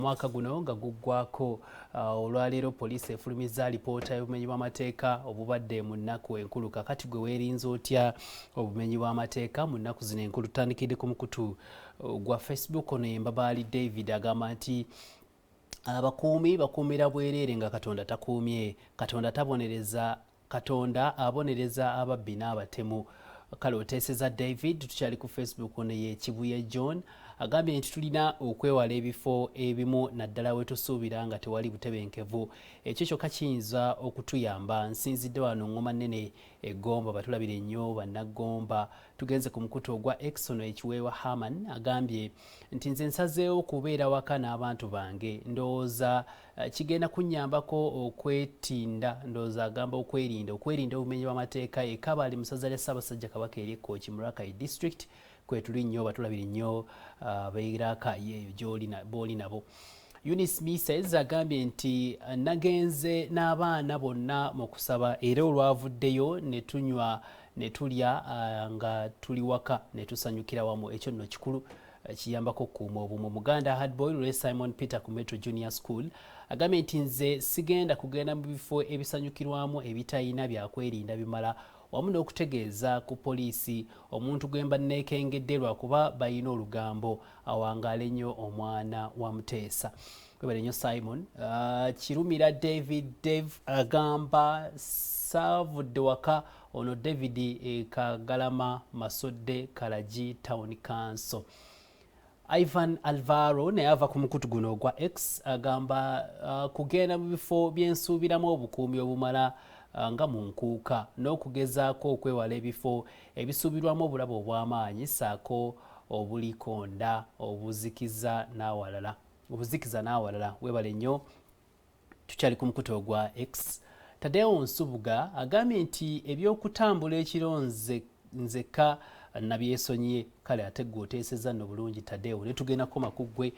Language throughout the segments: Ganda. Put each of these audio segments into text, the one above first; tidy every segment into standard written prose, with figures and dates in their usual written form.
Mwaka guno nga guggwako olwaleero poliisi efulumizza alipoota y'obumenyi bw'amateeka obubadde mu nnaku enkulu. Kakati gwe weerinze otya obumenyi bw'amateeka mu nnaku zino enkulu? Tutandikidde ku mukutu gwa Facebook. Ono ye Mbabaali David agamba nti abakuumi bakuumira bwereere nga Katonda takuumye. Katonda tabonereza, Katonda abonereza ababbi n'abatemu. Kale oteeseza David, tukyali ku Facebook. Ono ye Kibuye John agambye nti tulina okwewala ebifo ebimu naddala we tusuubira nga tewali butebenkevu. Ekyo kyokka kiyinza okutuyamba. Nsinzidde wano Ngoma Nnene Egomba, batulabire nnyo Bannaggomba. Tugenze ku mukutu ogwa X. Ono Ekiweewa Haman agambye nti nze nsazeewo kubeera waka n'abantu bange. Ndowooza kigenda kunnyambako okwetinda. Ndowooza agamba okwerinda obumenyi bw'amateeka. Ekabaali mu ssaza lya Ssaabasajja Kabaka ery'Ekkooki mu Rakai District. Kwe tuli nnyo batulabire nnyo beiraka yeyo b'oli nabo. Eunice Mises agambye nti nagenze n'abaana bonna mu kusaba era olwavuddeyo ne tunywa ne tulya nga tuli waka ne tusanyukira wamu. Ekyo nno kikulu, kiyambako okukuuma obumu. Muganda Hardboy Lule Simon Peter ku Metro Junior School agambye nti nze sigenda kugenda mu bifo ebisanyukirwamu ebitalina byakwerinda bimala, wamu n'okutegeeza ku poliisi omuntu gwe mba neekengedde lwakuba balina olugambo awangaale nnyo omwana wa Muteesa. Webale nnyo Simon. Kirumira Dave agamba saavudde waka. Ono David Kagalama Masodde Kalagi Town Council. Ivan Alvaro naye ava ku mukutu guno ogwa X agamba kugenda mu bifo byensuubiramu obukuumi obumala nga mu nkuuka n'okugezaako okwewala ebifo ebisuubirwamu obulabe obw'amaanyi ssaako obulikonda obuzikiza n'awalala. Weebale nnyo. Tukyali ku mukutu ogwa X. Tadeo Nsubuga agambye nti eby'okutambula ekiro nzeka nabyesonyiye. Kale ate gwe oteeseza nno bulungi Tadeo, ne tugenda koma ku ggwe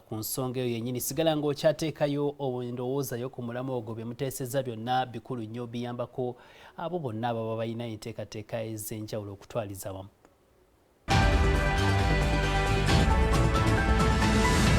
ku nsonga eyo yennyini. Sigala ng'okyateekayo endowoozayo ku mulamu ogwo. Bye muteeseza byonna bikulu nnyo, biyambako abo bonna ababa balina enteekateeka ez'enjawulo okutwaliza wamu.